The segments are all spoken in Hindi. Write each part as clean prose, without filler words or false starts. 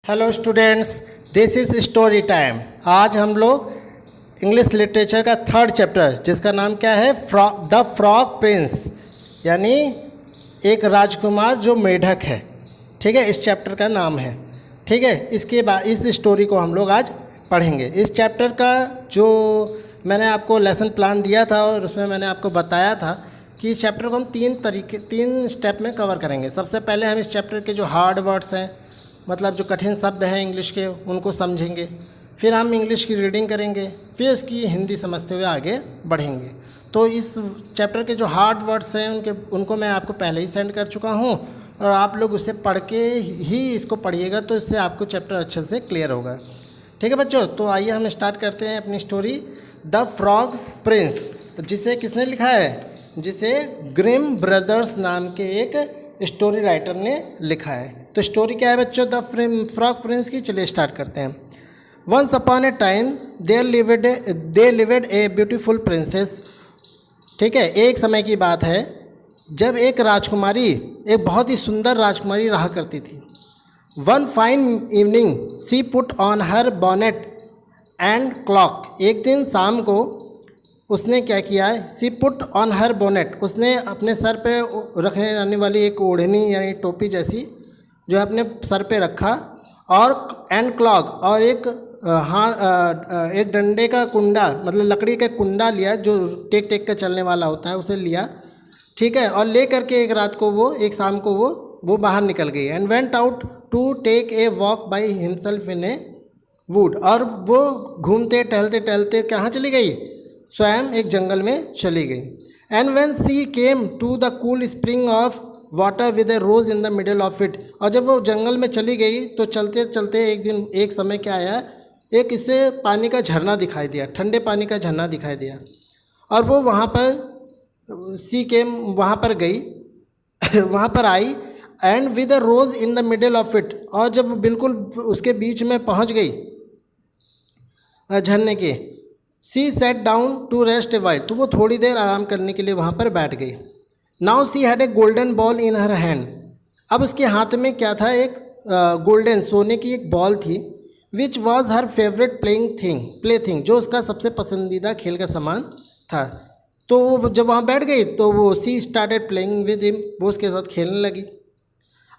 Hello students, this is story time. आज हम लोग इंग्लिश लिटरेचर का थर्ड चैप्टर जिसका नाम क्या है, द फ्रॉग प्रिंस, यानी एक राजकुमार जो मेढक है। ठीक है, इस चैप्टर का नाम है। ठीक है, इसके बाद इस स्टोरी को हम लोग आज पढ़ेंगे। इस चैप्टर का जो मैंने आपको लेसन प्लान दिया था और उसमें मैंने आपको बताया था कि इस चैप्टर को हम तीन स्टेप में कवर करेंगे। सबसे पहले हम इस चैप्टर के जो हार्ड वर्ड्स हैं, मतलब जो कठिन शब्द हैं इंग्लिश के, उनको समझेंगे। फिर हम इंग्लिश की रीडिंग करेंगे, फिर उसकी हिंदी समझते हुए आगे बढ़ेंगे। तो इस चैप्टर के जो हार्ड वर्ड्स हैं उनको मैं आपको पहले ही सेंड कर चुका हूँ और आप लोग उसे पढ़ के ही इसको पढ़िएगा, तो इससे आपको चैप्टर अच्छे से क्लियर होगा। ठीक है बच्चों, तो आइए हम स्टार्ट करते हैं अपनी स्टोरी द फ्रॉग प्रिंस, जिसे किसने लिखा है? जिसे ग्रिम ब्रदर्स नाम के एक स्टोरी राइटर ने लिखा है। तो स्टोरी क्या है बच्चों, द फ्रॉग प्रिंस की? चलिए स्टार्ट करते हैं। Once upon a time they lived a beautiful princess. ठीक है, एक समय की बात है जब एक राजकुमारी, एक बहुत ही सुंदर राजकुमारी रहा करती थी। One fine evening she put on her bonnet and cloak. एक दिन शाम को उसने क्या किया है? She put on her bonnet, उसने अपने सर पे रखने जाने वाली एक ओढ़नी यानी टोपी जैसी जो है अपने सर पे रखा, और एंड क्लॉक, और एक डंडे का कुंडा, मतलब लकड़ी का कुंडा लिया जो टेक टेक का चलने वाला होता है, उसे लिया। ठीक है, और ले करके एक शाम को वो बाहर निकल गई। And went out to take a walk by himself in a wood. और वो घूमते टहलते टहलते कहाँ चली गई? स्वयं एक जंगल में चली गई। And when she came to the cool spring of water with a rose in the middle of it. और जब वो जंगल में चली गई तो चलते चलते एक समय क्या आया, एक इसे पानी का झरना दिखाई दिया, ठंडे पानी का झरना दिखाई दिया। और वो वहाँ पर वहाँ पर गई वहाँ पर आई। And with a rose in the middle of it. और जब बिल्कुल उसके बीच में पहुँच गई झरने के, she sat down to rest a while, तो वो थोड़ी देर आराम करने के लिए वहाँ पर बैठ गई। Now she had a golden ball in her hand. अब उसके हाथ में क्या था? एक गोल्डन, सोने की एक बॉल थी। Which was her favourite play thing, जो उसका सबसे पसंदीदा खेल का सामान था। तो वो जब वहाँ बैठ गई तो वो she started playing with him, वो उसके साथ खेलने लगी।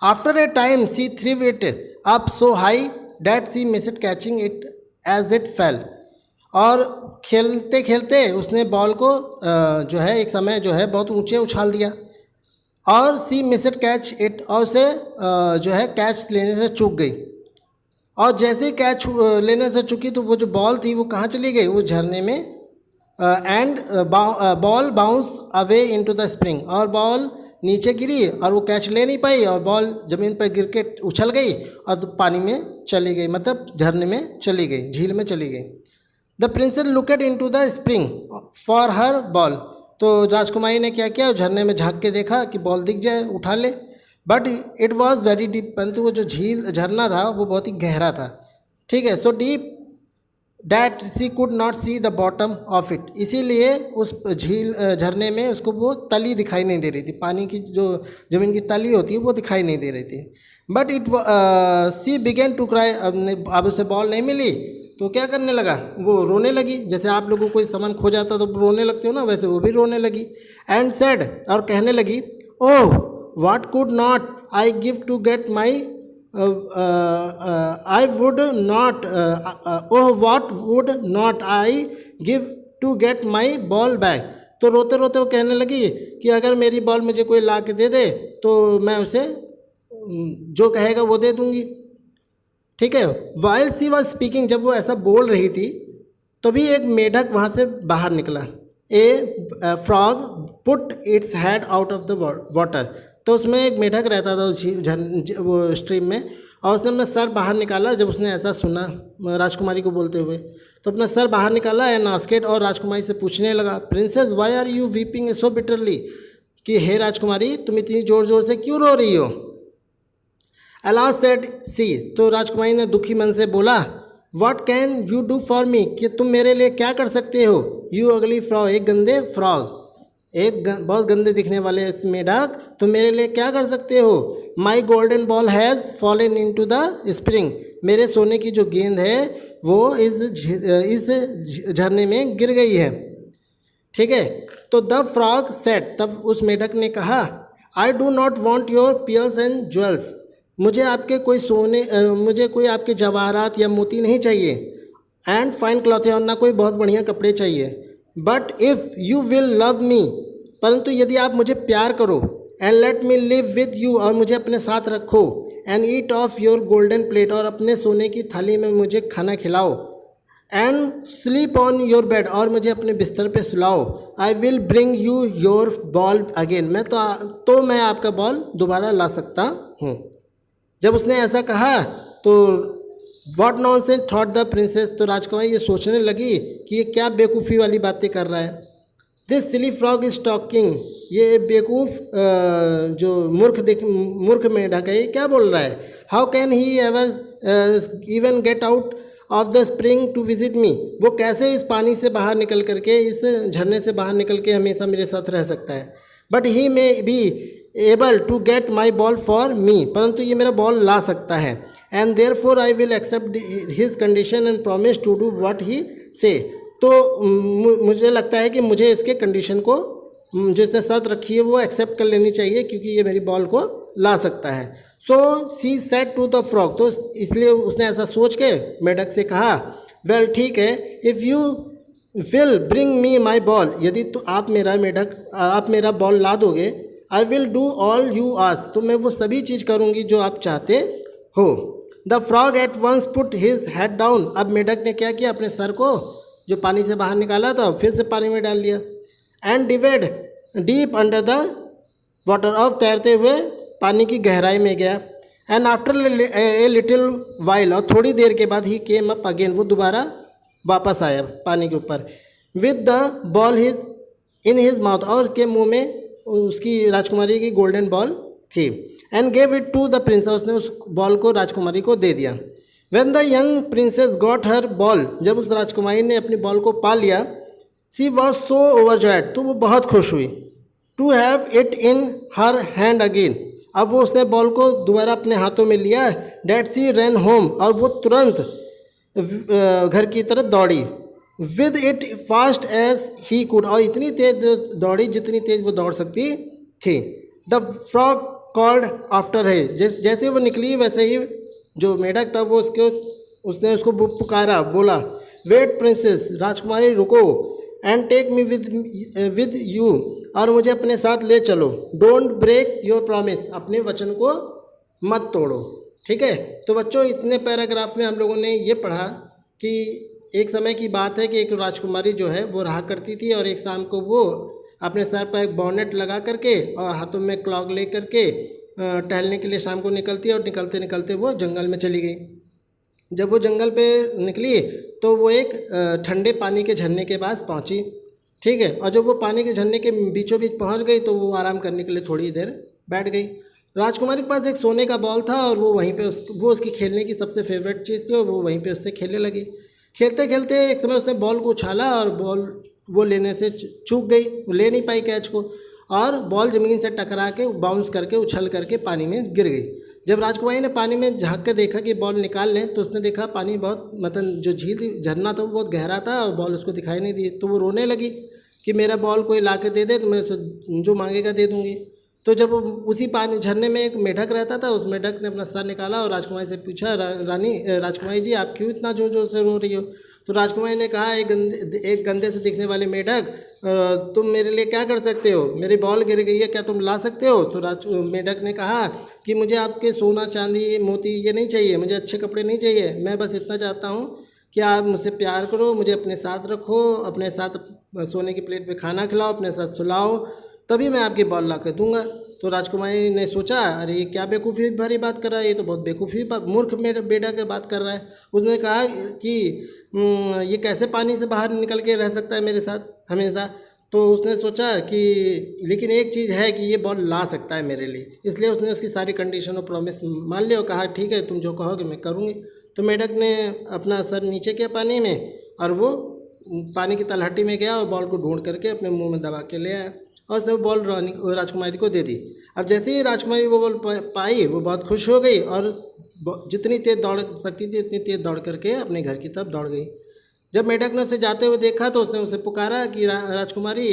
After a time she threw it up so high that she missed catching it as it fell. और खेलते खेलते उसने बॉल को जो है एक समय जो है बहुत ऊंचे उछाल दिया, और सी मिस्ड कैच इट, और उसे जो है कैच लेने से चूक गई। और जैसे ही कैच लेने से चुकी तो वो जो बॉल थी वो कहाँ चली गई? वो झरने में। And ball bounce away into the spring, और बॉल नीचे गिरी और वो कैच ले नहीं पाई, और बॉल ज़मीन पर गिर के उछल गई और पानी में चली गई, मतलब झरने में चली गई, झील में चली गई। The princess looked into the spring for her ball. तो राजकुमारी ने क्या किया? झरने में झाँक के देखा कि बॉल दिख जाए, उठा ले। But it was very deep, परंतु वो जो झरना था वो बहुत ही गहरा था। ठीक है, so deep that C could not see the bottom of it. इसीलिए उस झरने में उसको वो तली दिखाई नहीं दे रही थी, पानी की जो ज़मीन की तली होती है वो दिखाई नहीं दे रही थी। But she began to cry. अब उसे बॉल नहीं मिली तो क्या करने लगा? वो रोने लगी। जैसे आप लोगों को कोई सामान खो जाता तो रोने लगते हो ना, वैसे वो भी रोने लगी। एंड सेड, और कहने लगी, oh what could not I give to get my I would not oh what would not I give to get my ball back. तो रोते रोते वो कहने लगी कि अगर मेरी बॉल मुझे कोई ला के दे दे तो मैं उसे जो कहेगा वो दे दूँगी। ठीक है, वाइल सी वॉज स्पीकिंग, जब वो ऐसा बोल रही थी तभी एक मेढक वहाँ से बाहर निकला। ए frog put its head out of the water. तो उसमें एक मेढक रहता था वो स्ट्रीम में, और उसने अपना सर बाहर निकाला। जब उसने ऐसा सुना राजकुमारी को बोलते हुए तो अपना सर बाहर निकाला एंड आस्क्ड, और राजकुमारी से पूछने लगा, princess why are you weeping so bitterly, कि हे राजकुमारी तुम इतनी ज़ोर ज़ोर से क्यों रो रही हो? अलास सेड सी, तो राजकुमारी ने दुखी मन से बोला, what can you do for me, कि तुम मेरे लिए क्या कर सकते हो? यू अगली फ्रॉग, एक गंदे फ्रॉग। बहुत गंदे दिखने वाले इस मेढक, तुम मेरे लिए क्या कर सकते हो? My golden ball has fallen into the spring, मेरे सोने की जो गेंद है वो इस झरने में गिर गई है। ठीक है, तो द फ्रॉग सेड, तब उस मेढक ने कहा, I do not want your piers and jewels, मुझे आपके कोई मुझे कोई आपके जवाहरात या मोती नहीं चाहिए, एंड फाइन क्लॉथ, और ना कोई बहुत बढ़िया कपड़े चाहिए, but if you will love me, परंतु यदि आप मुझे प्यार करो, and let me live with you, और मुझे अपने साथ रखो, and eat off your golden plate, और अपने सोने की थाली में मुझे खाना खिलाओ, and sleep on your bed, और मुझे अपने बिस्तर पे सुलाओ, I will bring you your ball again, मैं आपका बॉल दोबारा ला सकता हूँ। जब उसने ऐसा कहा तो what nonsense thought the princess, तो राजकुमारी ये सोचने लगी कि ये क्या बेवकूफ़ी वाली बातें कर रहा है। This silly frog is talking, ये बेवकूफ़ जो मूर्ख मेढक है, ये क्या बोल रहा है? How can he ever even get out of the spring to visit me, वो कैसे इस पानी से बाहर निकल करके, इस झरने से बाहर निकल के हमेशा मेरे साथ रह सकता है? But he may be able to get my ball for me, परंतु ये मेरा बॉल ला सकता है, and therefore I will accept his condition and promise to do what he said, तो मुझे लगता है कि मुझे इसके कंडीशन को, जिसने शर्त रखी है वो एक्सेप्ट कर लेनी चाहिए, क्योंकि ये मेरी बॉल को ला सकता है। So she said to the frog, तो इसलिए उसने ऐसा सोच के मेढक से कहा, वेल ठीक है, if you will bring me my ball, यदि तो आप मेरा बॉल ला दोगे, I will do all you ask, तो मैं वो सभी चीज़ करूँगी जो आप चाहते हो। The frog at once put his head down, अब मेढक ने क्या किया, अपने सर को जो पानी से बाहर निकाला था फिर से पानी में डाल लिया, and divided deep under the water, और तैरते हुए पानी की गहराई में गया, and after a little while, और थोड़ी देर के बाद ही केम अप अगेन, वो दोबारा वापस आया पानी के ऊपर, with the ball in his mouth, और उसके मुंह में उसकी राजकुमारी की गोल्डन बॉल थी, and gave it to the princess, उसने उस बॉल को राजकुमारी को दे दिया। When the young princess got her ball, जब उस राजकुमारी ने अपनी बॉल को पा लिया, सी वॉज सो ओवरजॉयड, तो वो बहुत खुश हुई, to have it in her hand again, अब वो उसने बॉल को दोबारा अपने हाथों में लिया, डैट सी रैन होम, और वो तुरंत घर की तरफ दौड़ी, with it fast as he could, और इतनी तेज दौड़ी जितनी तेज वो दौड़ सकती थी। द फ्रॉग कॉल्ड आफ्टर है, जैसे वो निकली वैसे ही जो मेढक था वो उसने उसको पुकारा, बोला, वेट प्रिंसेस, राजकुमारी रुको, and take me with you, और मुझे अपने साथ ले चलो, डोंट ब्रेक योर प्रॉमिस, अपने वचन को मत तोड़ो। ठीक है, तो बच्चों इतने पैराग्राफ में हम लोगों ने ये पढ़ा कि एक समय की बात है कि एक राजकुमारी जो है वो रहा करती थी, और एक शाम को वो अपने सर पर एक बॉनेट लगा करके और हाथों में क्लॉक ले करके टहलने के लिए शाम को निकलती है, और निकलते निकलते वो जंगल में चली गई। जब वो जंगल पे निकली तो वो एक ठंडे पानी के झरने के पास पहुंची। ठीक है, और जब वो पानी के झरने के बीचों बीच पहुंच गई तो वो आराम करने के लिए थोड़ी देर बैठ गई। राजकुमारी के पास एक सोने का बॉल था, और वो वहीं पे वो उसकी खेलने की सबसे फेवरेट चीज़ थी, और वो वहीं पे उससे खेलने लगी। खेलते खेलते एक समय उसने बॉल को उछाला, और बॉल वो लेने से चूक गई, वो ले नहीं पाई कैच को, और बॉल ज़मीन से टकरा के बाउंस करके उछल करके पानी में गिर गई। जब राजकुमारी ने पानी में झांक कर देखा कि बॉल निकाल लें, तो उसने देखा पानी बहुत, मतलब जो झील थी, झरना था वो बहुत गहरा था, और बॉल उसको दिखाई नहीं दी। तो वो रोने लगी कि मेरा बॉल कोई ला के दे दे तो मैं उसे जो मांगेगा दे दूँगी। तो जब उसी पानी झरने में एक मेढक रहता था, उस मेढक ने अपना सर निकाला और राजकुमारी से पूछा, राजकुमारी जी आप क्यों इतना जोर जोर से रो रही हो? तो राजकुमारी ने कहा, एक गंदे से दिखने वाले मेढक, तुम मेरे लिए क्या कर सकते हो? मेरी बॉल गिर गई है, क्या तुम ला सकते हो? तो मेढक ने कहा कि मुझे आपके सोना चांदी मोती ये नहीं चाहिए, मुझे अच्छे कपड़े नहीं चाहिए, मैं बस इतना चाहता हूँ कि आप मुझसे प्यार करो, मुझे अपने साथ रखो, अपने साथ सोने की प्लेट पे खाना खिलाओ, अपने साथ सुलाओ, तभी मैं आपकी बॉल ला कर दूँगा। तो राजकुमारी ने सोचा, अरे ये क्या बेवकूफ़ी भरी बात कर रहा है, ये तो बहुत बेवकूफ़ी मूर्ख मेरे बेटा की बात कर रहा है। उसने कहा कि ये कैसे पानी से बाहर निकल के रह सकता है मेरे साथ हमेशा। तो उसने सोचा कि लेकिन एक चीज़ है कि ये बॉल ला सकता है मेरे लिए, इसलिए उसने उसकी सारी कंडीशन और प्रॉमिस मान लिया और कहा ठीक है तुम जो कहोगे मैं करूँगी। तो मेढक ने अपना सर नीचे किया पानी में, और वो पानी की तलहटी में गया और बॉल को ढूंढ करके अपने मुंह में दबा के ले आया। और उसने वो बॉल राजकुमारी को दे दी। अब जैसे ही राजकुमारी वो बॉल पाई वो बहुत खुश हो गई और जितनी तेज़ दौड़ सकती थी उतनी तेज़ दौड़ करके अपने घर की तरफ दौड़ गई। जब मेढक ने उसे जाते हुए देखा तो उसने उसे पुकारा कि राजकुमारी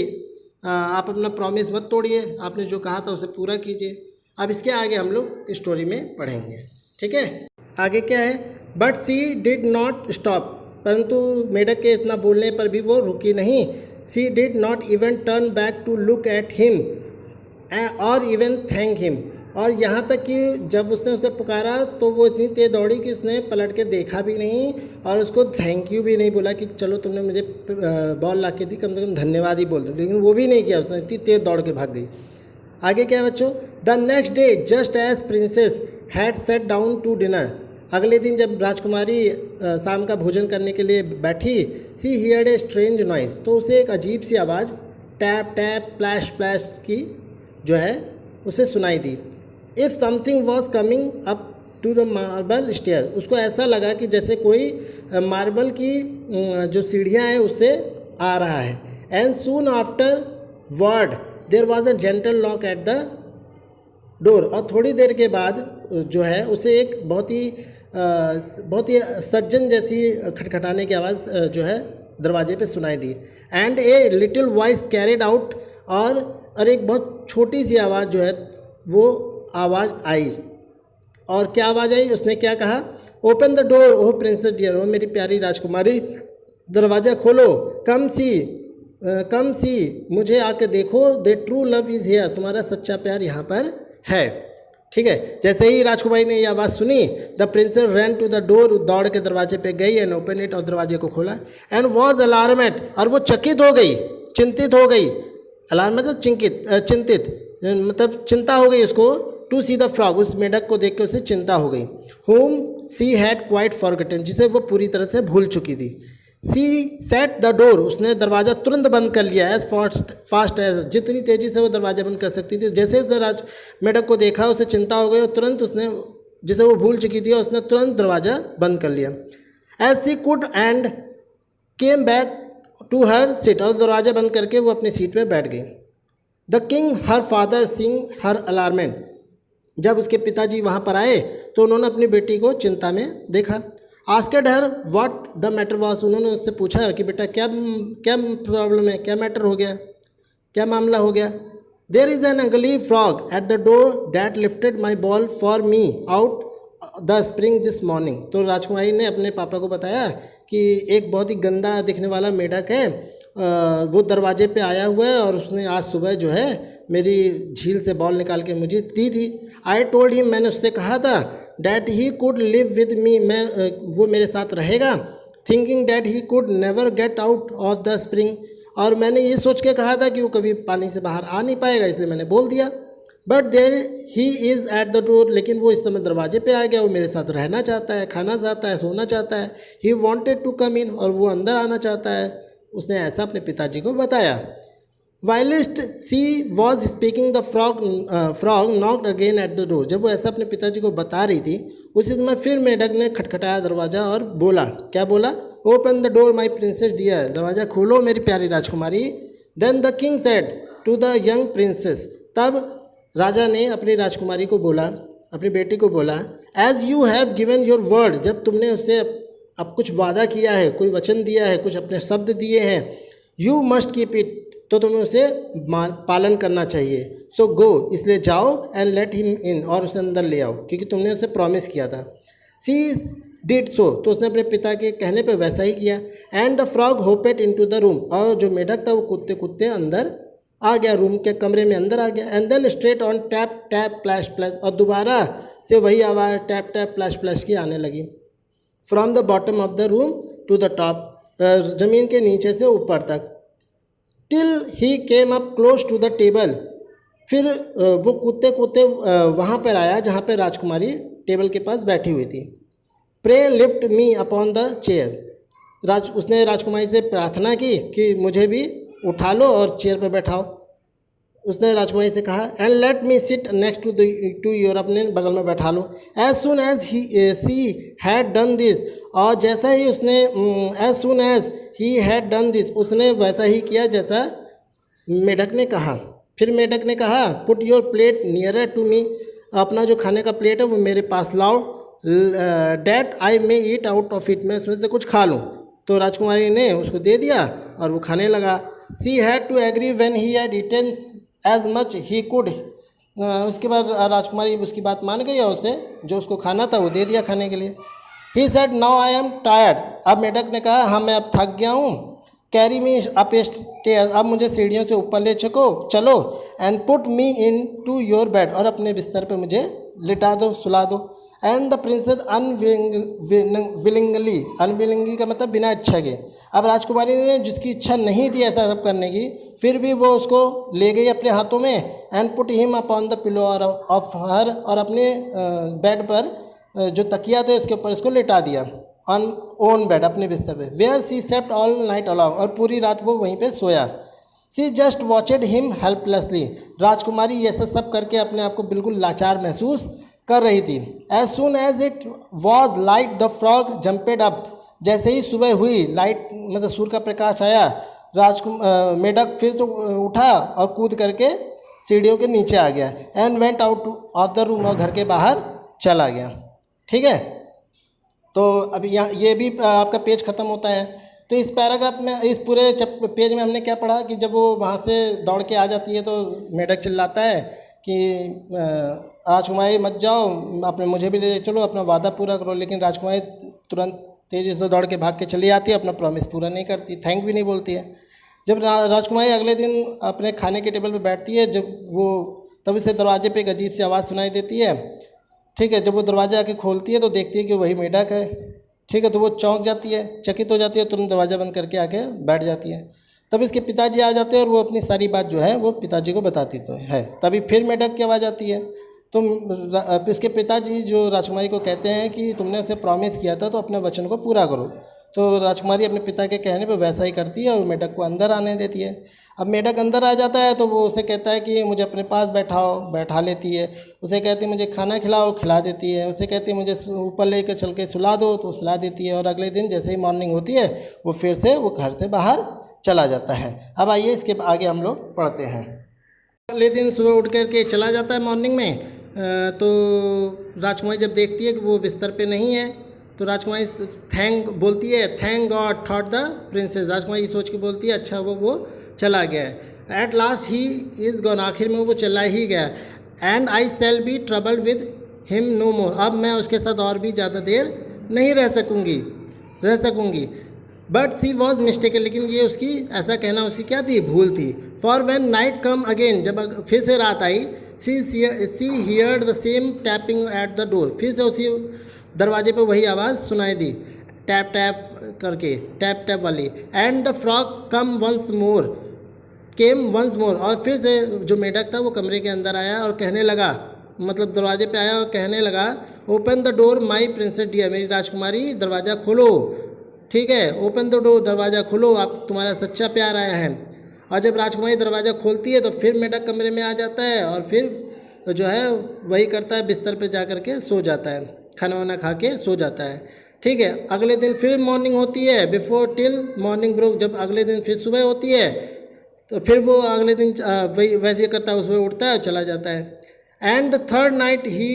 आप अपना प्रॉमिस मत तोड़िए, आपने जो कहा था उसे पूरा कीजिए। अब इसके आगे हम लोग स्टोरी में पढ़ेंगे, ठीक है। आगे क्या है, but she did not stop, परंतु मेढक के इतना बोलने पर भी वो रुकी नहीं। She did not even turn back to look at him और इवन थैंक हिम, और यहाँ तक कि जब उसने उसको पुकारा तो वो इतनी तेज़ दौड़ी कि उसने पलट के देखा भी नहीं और उसको थैंक यू भी नहीं बोला कि चलो तुमने मुझे बॉल ला के दी, कम से कम धन्यवाद ही बोल दो, लेकिन वो भी नहीं किया, उसने इतनी तेज़ दौड़ के भाग गई। आगे क्या है बच्चों, the next day just as princess had sat down to dinner, अगले दिन जब राजकुमारी शाम का भोजन करने के लिए बैठी, सी हियर्ड ए स्ट्रेंज नॉइज, तो उसे एक अजीब सी आवाज़ टैप टैप प्लैश प्लैश की जो है उसे सुनाई दी। If something was coming up to the marble stair, उसको ऐसा लगा कि जैसे कोई मार्बल की जो सीढ़ियाँ हैं उससे आ रहा है। And soon afterward there was a gentle knock at the door, और थोड़ी देर के बाद जो है उसे एक बहुत ही सज्जन जैसी खटखटाने की आवाज़ जो है दरवाजे पे सुनाई दी। And a little voice carried out, और एक बहुत छोटी सी आवाज़ जो है वो आवाज़ आई। और क्या आवाज़ आई, उसने क्या कहा, open the door oh princess dear, ओ मेरी प्यारी राजकुमारी दरवाज़ा खोलो, कम सी मुझे आके देखो, दे ट्रू लव इज़ हियर, तुम्हारा सच्चा प्यार यहाँ पर है, ठीक है। जैसे ही राजकुमारी ने ये आवाज़ सुनी, the princess ran to the door, दौड़ के दरवाजे पे गई एंड ओपन इट, और दरवाजे को खोला। एंड वॉज अलार्मेड, और वो चकित हो गई, चिंतित हो गई, अलार्म मतलब चिंतित मतलब चिंता हो गई उसको, टू सी द फ्रॉग, उस मेढक को देख के उसे चिंता हो गई। whom she had quite forgotten, जिसे वो पूरी तरह से भूल चुकी थी। सी सेट द डोर, उसने दरवाज़ा तुरंत बंद कर लिया, एज फास्ट एज, जितनी तेज़ी से वो दरवाज़ा बंद कर सकती थी। जैसे उसने मेढक को देखा उसे चिंता हो गई और तुरंत उसने, जिसे वो भूल चुकी थी, उसने तुरंत दरवाज़ा बंद कर लिया। As she could and came back to her seat, और दरवाज़ा बंद करके वो अपनी सीट पर बैठ गई। द किंग हर फादर सिंग हर अलार्मेंट, जब उसके पिताजी वहाँ पर आए तो उन्होंने अपनी बेटी को चिंता में देखा। Asked her what the matter was, उन्होंने उससे पूछा कि बेटा क्या प्रॉब्लम है, क्या मैटर हो गया, क्या मामला हो गया। There is an ugly frog at the door that lifted my ball for me out the spring this morning, तो राजकुमारी ने अपने पापा को बताया कि एक बहुत ही गंदा दिखने वाला मेढक है, वो दरवाजे पे आया हुआ है और उसने आज सुबह जो है मेरी झील से बॉल निकाल के मुझे दी थी। आई टोल्ड हिम, मैंने उससे कहा था, that he could live with me, वो मेरे साथ रहेगा, thinking that he could never get out of the spring, और मैंने ये सोच के कहा था कि वो कभी पानी से बाहर आ नहीं पाएगा, इसलिए मैंने बोल दिया। But there he is at the door, लेकिन वो इस समय दरवाजे पे आ गया, वो मेरे साथ रहना चाहता है, खाना चाहता है, सोना चाहता है। ही वॉन्टेड टू कम इन, और वो अंदर आना चाहता है, उसने ऐसा अपने पिताजी को बताया। Whilst she was speaking the frog knocked again at the door, जब वो ऐसा अपने पिताजी को बता रही थी उसी समय फिर मेढक ने खटखटाया दरवाज़ा और बोला, क्या बोला, open the door my princess dear, दरवाज़ा खोलो मेरी प्यारी राजकुमारी। Then the king said to the young princess, तब राजा ने अपनी राजकुमारी को बोला, अपनी बेटी को बोला, as you have given your word, जब तुमने उससे अब कुछ वादा किया है, कोई वचन दिया है, कुछ अपने शब्द दिए हैं, यू मस्ट कीप इट, तो तुम्हें उसे पालन करना चाहिए। सो गो, इसलिए जाओ, एंड लेट हिम इन, और उसे अंदर ले आओ, क्योंकि तुमने उसे प्रॉमिस किया था। सी डिड सो, तो उसने अपने पिता के कहने पर वैसा ही किया। And the frog hopped into the room, और जो मेढक था वो कूदते कूदते अंदर आ गया, रूम के कमरे में अंदर आ गया। And then straight on tap tap plash plash, और दोबारा से वही आवाज़ टैप टैप प्लैश प्लैश की आने लगी। From the bottom of the room to the top, ज़मीन के नीचे से ऊपर तक। Till he came up close to the table, फिर वो कूदते कूदते वहाँ पर आया जहाँ पर राजकुमारी टेबल के पास बैठी हुई थी। Pray lift me upon the chair, उसने राजकुमारी से प्रार्थना की कि मुझे भी उठा लो और चेयर पर बैठाओ। उसने राजकुमारी से कहा, and let me sit next to your, अपने बगल में बैठा लो। As soon as she had done this, और जैसा ही उसने as soon as he had done this, उसने वैसा ही किया जैसा मेढक ने कहा। फिर मेढक ने कहा put your plate nearer to me, अपना जो खाने का प्लेट है वो मेरे पास लाओ, that I may eat out of it, मैं उसमें से कुछ खा लूँ। तो राजकुमारी ने उसको दे दिया और वो खाने लगा। She had to agree when he had eaten as much he could. उसके बाद राजकुमारी उसकी बात मान गई और उसे जो उसको खाना था वो दे दिया खाने के लिए। He said now I am tired, अब मेढक ने कहा हाँ मैं अब थक गया हूँ, कैरी मी अप स्टेयर्स, अब मुझे सीढ़ियों से ऊपर ले चलो, and put me into your bed, और अपने बिस्तर पे मुझे लिटा दो, सुला दो। And the princess unwillingly, unwillingly का मतलब बिना इच्छा के, अब राजकुमारी ने जिसकी इच्छा नहीं थी ऐसा सब करने की, फिर भी वो उसको ले गई अपने हाथों में, and put him upon the pillow of her, और अपने बेड पर जो तकिया थे उसके ऊपर इसको लिटा दिया, ऑन ओन बेड, अपने बिस्तर पे। Where she slept all night along, और पूरी रात वो वहीं पे सोया। She just watched him helplessly, राजकुमारी ये सब करके अपने आप को बिल्कुल लाचार महसूस कर रही थी। As soon as it was light the frog jumped up, जैसे ही सुबह हुई, लाइट मतलब सूर्य का प्रकाश आया, मेढक फिर तो उठा और कूद करके सीढ़ियों के नीचे आ गया, and went out of the room, और घर के बाहर चला गया। ठीक है, तो अभी यहाँ ये भी आपका पेज ख़त्म होता है। तो इस पैराग्राफ में, इस पूरे पेज में हमने क्या पढ़ा कि जब वो वहाँ से दौड़ के आ जाती है तो मेढक चिल्लाता है कि राजकुमारी मत जाओ, अपने मुझे भी ले चलो, अपना वादा पूरा करो। लेकिन राजकुमारी तुरंत तेज़ी से दौड़ के भाग के चली आती है, अपना प्रॉमिस पूरा नहीं करती, थैंक भी नहीं बोलती है। जब राजकुमारी अगले दिन अपने खाने के टेबल पर बैठती है, जब वो तब उसे दरवाजे पे एक अजीब सी आवाज़ सुनाई देती है। ठीक है, जब वो दरवाज़ा आके खोलती है तो देखती है कि वही मेढक है। ठीक है, तो वो चौंक जाती है, चकित हो जाती है, तुरंत दरवाज़ा बंद करके आके बैठ जाती है। तब इसके पिताजी आ जाते हैं और वो अपनी सारी बात जो है वो पिताजी को बताती तो है। तभी फिर मेढक की आवाज़ आती है, तो इसके पिताजी जो राजकुमारी को कहते हैं कि तुमने उसे प्रॉमिस किया था तो अपने वचन को पूरा करो। तो राजकुमारी अपने पिता के कहने पर वैसा ही करती है और मेढक को अंदर आने देती है। अब मेढक अंदर आ जाता है तो वो उसे कहता है कि मुझे अपने पास बैठाओ, बैठा लेती है। उसे कहती है मुझे खाना खिलाओ, खिला देती है। उसे कहती है मुझे ऊपर लेकर चल के सुला दो, तो सुला देती है। और अगले दिन जैसे ही मॉर्निंग होती है वो फिर से वो घर से बाहर चला जाता है। अब आइए इसके आगे हम लोग पढ़ते हैं। अगले दिन सुबह उठ करके चला जाता है मॉर्निंग में, तो राजकुमारी जब देखती है कि वो बिस्तर पे नहीं है तो राजकुमारी थैंक बोलती है, thank God thought the princess. राजकुमारी सोच के बोलती है अच्छा वो चला गया है। At last he is gone, आखिर में वो चला ही गया। And I shall be troubled with him no more, अब मैं उसके साथ और भी ज़्यादा देर नहीं रह सकूँगी। बट सी वॉज मिस्टेकन, लेकिन ये उसकी ऐसा कहना उसकी क्या थी, भूल थी। For when night come again, जब फिर से रात आई, she heard the same tapping at the door, फिर से उसी दरवाजे पे वही आवाज़ सुनाई दी, टैप टैप करके, टैप टैप वाली। And the frog came once more, और फिर से जो मेढक था वो कमरे के अंदर आया और कहने लगा, मतलब दरवाजे पे आया और कहने लगा, open the door my princess dear, मेरी राजकुमारी दरवाज़ा खोलो। ठीक है, ओपन द डोर, दरवाज़ा खोलो, आप तुम्हारा सच्चा प्यार आया है। और जब राजकुमारी दरवाज़ा खोलती है तो फिर मेढक कमरे में आ जाता है और फिर जो है वही करता है, बिस्तर पे जा कर के सो जाता है, खाना वाना खा के सो जाता है। ठीक है, अगले दिन फिर मॉर्निंग होती है, बिफोर टिल मॉर्निंग ब्रोक, जब अगले दिन फिर सुबह होती है तो फिर वो अगले दिन वही वैसे करता है, उसमें उठता है और चला जाता है। And the third night he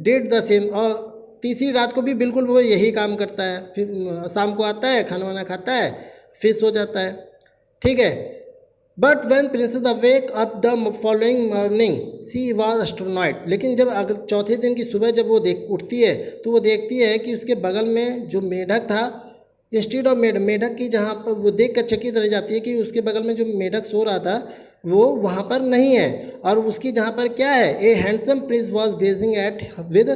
did the same, और तीसरी रात को भी बिल्कुल वो यही काम करता है। फिर शाम को आता है, खाना वाना खाता है, फिर सो जाता है। ठीक है, but when princess awake up the following morning she was astronaut, लेकिन जब चौथे दिन की सुबह जब वो उठती है तो वो देखती है कि उसके बगल में जो मेढक था, इंस्टीड ऑफ मेढक की, जहाँ पर वो देख कर चकित रह जाती है कि उसके बगल में जो मेढक सो रहा था वो वहाँ पर नहीं है, और उसकी जहाँ पर क्या है, a handsome prince was gazing at with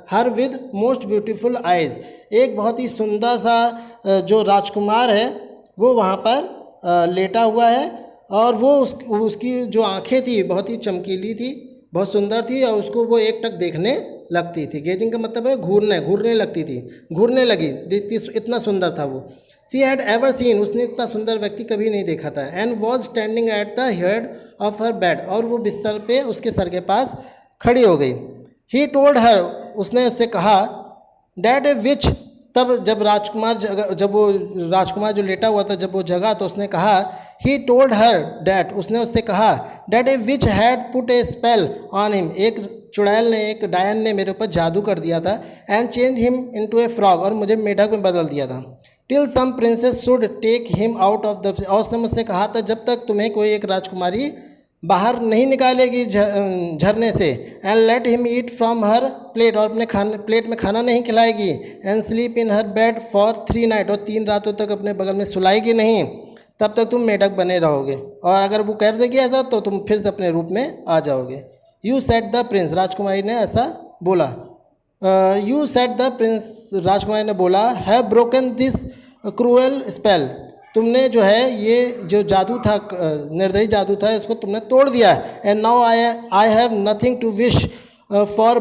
her with most beautiful eyes, एक बहुत ही सुंदर सा जो राजकुमार है वो वहाँ पर लेटा हुआ है, और वो उसकी जो आंखें थी बहुत ही चमकीली थी, बहुत सुंदर थी, और उसको वो एक टक देखने लगती थी। गेजिंग का मतलब है घूरने लगती थी, घूरने लगी, इतना सुंदर था वो। सी हैड एवर सीन, उसने इतना सुंदर व्यक्ति कभी नहीं देखा था। And was standing at the head of her bed, और वो बिस्तर पे उसके सर के पास खड़ी हो गई। ही टोल्ड हर, उसने उससे कहा, डैड ए विच, तब जब वो राजकुमार जो लेटा हुआ था जब वो जगा तो उसने कहा ही टोल्ड हर डैट, उसने उससे कहा, that A which had put A spell on him, एक चुड़ैल ने, एक डायन ने मेरे ऊपर जादू कर दिया था, and change him into a frog, और मुझे मेढक में बदल दिया था, till some princess should take him out of the, और उसने मुझसे कहा था जब तक तुम्हें कोई एक राजकुमारी बाहर नहीं निकालेगी झरने से, and let him eat from her plate, और अपने प्लेट में खाना नहीं खिलाएगी, and sleep in her bed for 3 night, और 3 रातों तक अपने बगल में सुलाएगी नहीं, तब तक तुम मेढक बने रहोगे, और अगर वो कर देगी ऐसा तो तुम फिर से अपने रूप में आ जाओगे। यू सेड द प्रिंस, राजकुमारी ने ऐसा बोला। यू सेड द प्रिंस, राजकुमारी ने बोला, have broken this cruel spell, तुमने जो है ये जो जादू था, निर्दयी जादू था, इसको तुमने तोड़ दिया है, and now I have nothing to wish for,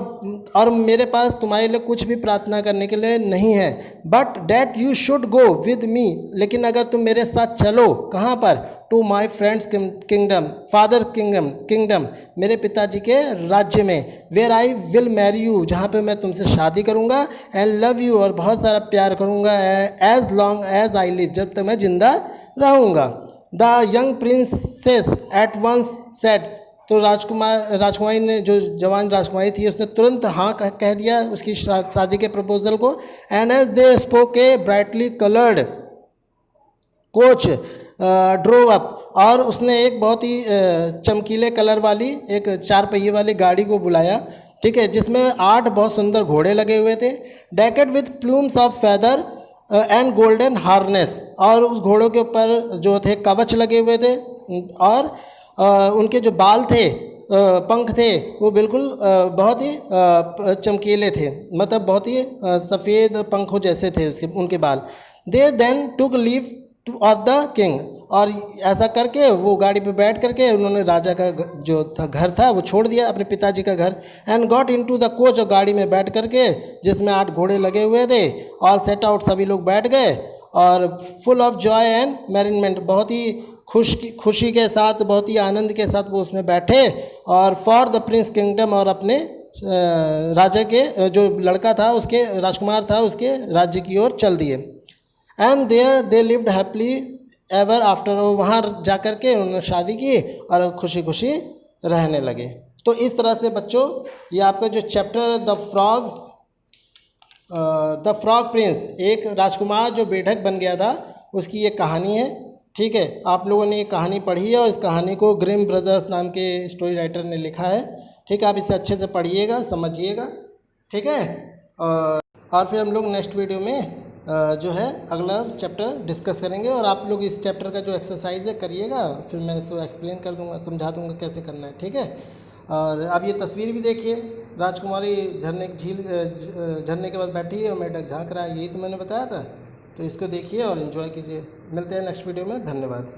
और मेरे पास तुम्हारे लिए कुछ भी प्रार्थना करने के लिए नहीं है, but that you should go with me, लेकिन अगर तुम मेरे साथ चलो, कहाँ पर, to my friends kingdom, father kingdom, मेरे पिताजी के राज्य में, where I will marry you, जहाँ पे मैं तुमसे शादी करूँगा, एंड लव यू, और बहुत सारा प्यार करूँगा, as long as I live, जब तक मैं जिंदा रहूँगा। The young princess at once said, तो राजकुमारी ने, जो जवान राजकुमारी थी, उसने तुरंत हाँ कह दिया उसकी शादी के प्रपोजल को, and as they spoke a brightly coloured coach drove up, और उसने एक बहुत ही चमकीले कलर वाली एक 4 पहिए वाली गाड़ी को बुलाया, ठीक है, जिसमें 8 बहुत सुंदर घोड़े लगे हुए थे, decade with plumes of feather and golden harness, और उस घोड़ों के ऊपर जो थे कवच लगे हुए थे, और उनके जो बाल थे, पंख थे, वो बिल्कुल बहुत ही चमकीले थे, मतलब बहुत ही सफ़ेद पंखों जैसे थे उसके उनके बाल। They then took leave of the king, और ऐसा करके वो गाड़ी पे बैठ करके उन्होंने राजा का जो था घर था वो छोड़ दिया, अपने पिताजी का घर, and got into the coach, और गाड़ी में बैठ करके जिसमें 8 घोड़े लगे हुए थे, ऑल सेट आउट, सभी लोग बैठ गए, और फुल ऑफ जॉय एंड मैरिनमेंट, बहुत ही खुशी के साथ, बहुत ही आनंद के साथ वो उसमें बैठे, और फॉर द प्रिंस किंगडम, और अपने राजा के जो लड़का था, उसके राजकुमार था, उसके राज्य की ओर चल दिए। And there they lived happily ever after, वहाँ जा कर के उन्होंने शादी की और खुशी खुशी रहने लगे। तो इस तरह से बच्चों ये आपका जो चैप्टर है द फ्रॉग प्रिंस, एक राजकुमार जो बेढक बन गया था, उसकी ये कहानी है, ठीक है। आप लोगों ने ये कहानी पढ़ी है, और इस कहानी को ग्रिम ब्रदर्स नाम के स्टोरी राइटर ने लिखा है, ठीक है। आप इसे अच्छे से पढ़िएगा, समझिएगा, ठीक है। और फिर हम लोग नेक्स्ट वीडियो में जो है अगला चैप्टर डिस्कस करेंगे, और आप लोग इस चैप्टर का जो एक्सरसाइज है करिएगा, फिर मैं इसको एक्सप्लेन कर दूंगा, समझा दूंगा कैसे करना है, ठीक है। और अब ये तस्वीर भी देखिए, राजकुमारी झरने के बाद बैठी है और मेढक झाँक रहा है, यही तो मैंने बताया था। तो इसको देखिए और इन्जॉय कीजिए। मिलते हैं नेक्स्ट वीडियो में, धन्यवाद।